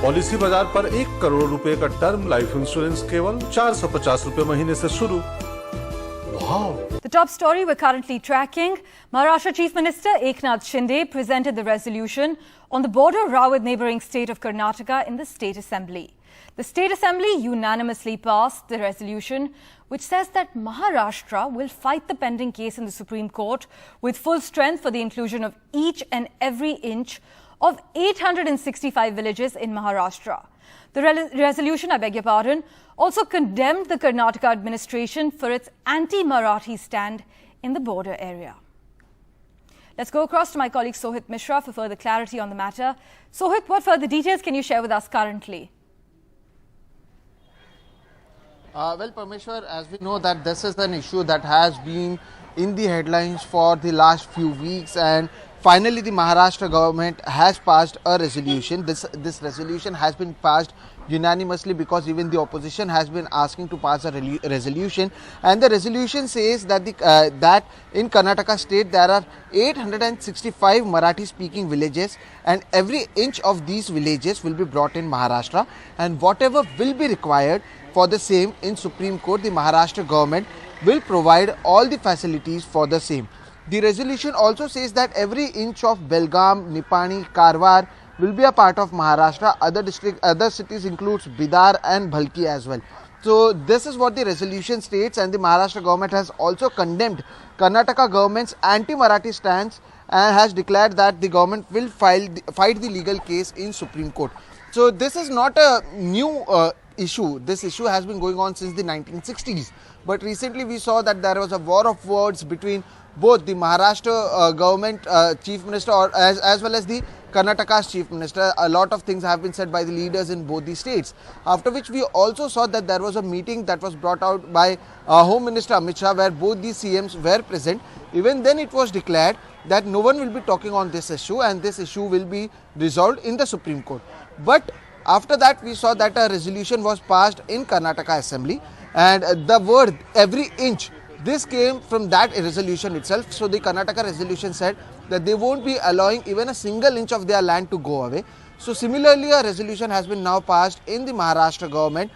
Policy बाजार पर 1 करोड़ रुपए का टर्म लाइफ इंश्योरेंस केवल 450 रुपए महीने से शुरू। Wow. The top story we're currently tracking. Maharashtra Chief Minister Eknath Shinde presented the resolution on the border row with neighbouring state of Karnataka in the State Assembly. The State Assembly unanimously passed the resolution which says that Maharashtra will fight the pending case in the Supreme Court with full strength for the inclusion of each and every inch of 865 villages in Maharashtra. The resolution, I beg your pardon, also condemned the Karnataka administration for its anti-Marathi stand in the border area. Let's go across to my colleague Sohit Mishra for further clarity on the matter. Sohit, what further details can you share with us currently? Well, Parmeshwar, as we know that this is an issue that has been in the headlines for the last few weeks, and finally the Maharashtra government has passed a resolution. This resolution has been passed unanimously because even the opposition has been asking to pass a resolution, and the resolution says that that in Karnataka state there are 865 Marathi speaking villages, and every inch of these villages will be brought in Maharashtra, and whatever will be required for the same in Supreme Court, the Maharashtra government will provide all the facilities for the same. The resolution also says that every inch of Belgaum, Nipani, Karwar will be a part of Maharashtra. Other cities includes Bidar and Bhalki as well. So this is what the resolution states, and the Maharashtra government has also condemned Karnataka government's anti-Marathi stance and has declared that the government will fight the legal case in Supreme Court. So this is not a new issue. This issue has been going on since the 1960s. But recently we saw that there was a war of words between both the Maharashtra government chief minister as well as the Karnataka's chief minister. A lot of things have been said by the leaders in both the states. After which we also saw that there was a meeting that was brought out by Home Minister Amit Shah where both the CMs were present. Even then it was declared that no one will be talking on this issue and this issue will be resolved in the Supreme Court. But after that we saw that a resolution was passed in Karnataka Assembly, and the word every inch, this came from that resolution itself. So the Karnataka resolution said that they won't be allowing even a single inch of their land to go away. So similarly a resolution has been now passed in the Maharashtra government,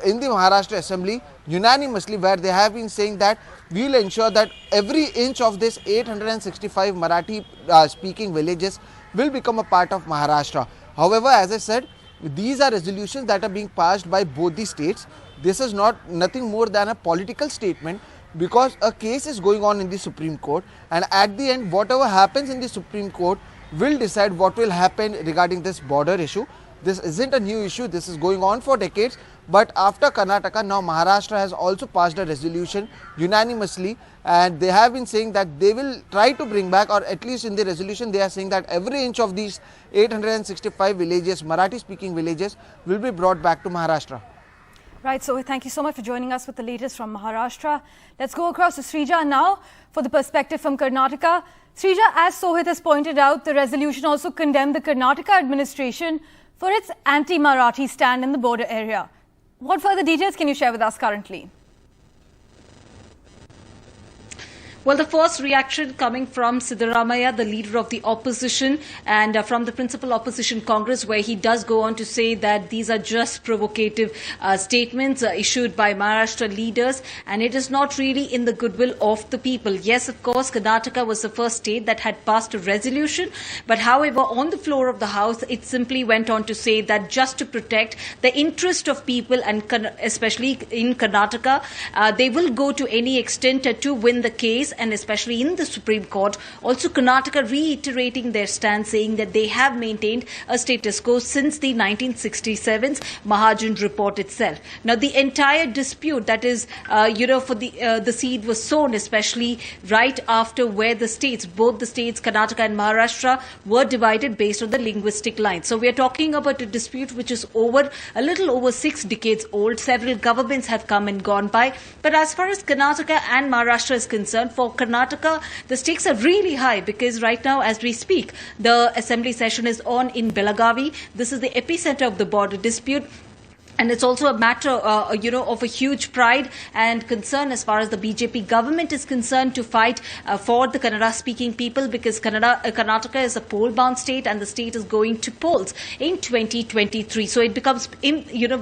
in the Maharashtra Assembly unanimously, where they have been saying that we will ensure that every inch of this 865 Marathi speaking villages will become a part of Maharashtra. However, as I said, these are resolutions that are being passed by both the states. This is nothing more than a political statement, because a case is going on in the Supreme Court, and at the end whatever happens in the Supreme Court will decide what will happen regarding this border issue. This isn't a new issue, this is going on for decades, but after Karnataka, now Maharashtra has also passed a resolution unanimously, and they have been saying that they will try to bring back, or at least in the resolution they are saying that every inch of these 865 villages, Marathi speaking villages, will be brought back to Maharashtra. Right, so thank you so much for joining us with the latest from Maharashtra. Let's go across to Srija now for the perspective from Karnataka. Srija, as Sohit has pointed out, the resolution also condemned the Karnataka administration for its anti-Marathi stand in the border area. What further details can you share with us currently? Well, the first reaction coming from Siddaramaiah, the leader of the opposition, and from the principal opposition Congress, where he does go on to say that these are just provocative statements issued by Maharashtra leaders, and it is not really in the goodwill of the people. Yes, of course, Karnataka was the first state that had passed a resolution, but however, on the floor of the House, it simply went on to say that just to protect the interest of people, and especially in Karnataka, they will go to any extent to win the case, and especially in the Supreme Court. Also, Karnataka reiterating their stand, saying that they have maintained a status quo since the 1967's Mahajan report itself. Now, the entire dispute that is, for the seed was sown, especially right after where the states, both the states, Karnataka and Maharashtra, were divided based on the linguistic lines. So we are talking about a dispute which is a little over 6 decades old. Several governments have come and gone by. But as far as Karnataka and Maharashtra is concerned, for Karnataka, the stakes are really high, because right now, as we speak, the assembly session is on in Belagavi. This is the epicenter of the border dispute. And it's also a matter, of a huge pride and concern as far as the BJP government is concerned to fight for the Kannada-speaking people, because Karnataka is a poll-bound state and the state is going to polls in 2023. So it becomes,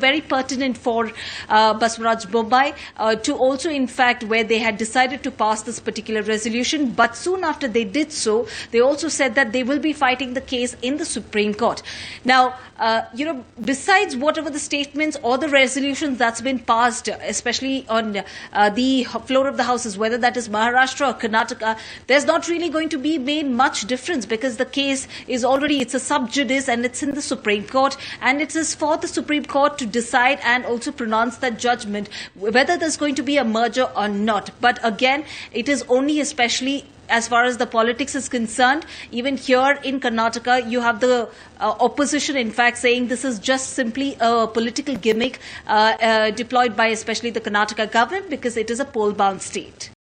very pertinent for Basavaraj Bommai to also, in fact, where they had decided to pass this particular resolution, but soon after they did so, they also said that they will be fighting the case in the Supreme Court. Now, besides whatever the statements or the resolutions that's been passed, especially on the floor of the houses, whether that is Maharashtra or Karnataka, there's not really going to be made much difference, because the case is already, it's a sub judice and it's in the Supreme Court, and it is for the Supreme Court to decide and also pronounce that judgment whether there's going to be a merger or not. But again, it is only especially as far as the politics is concerned. Even here in Karnataka, you have the opposition, in fact, saying this is just simply a political gimmick deployed by especially the Karnataka government, because it is a poll-bound state.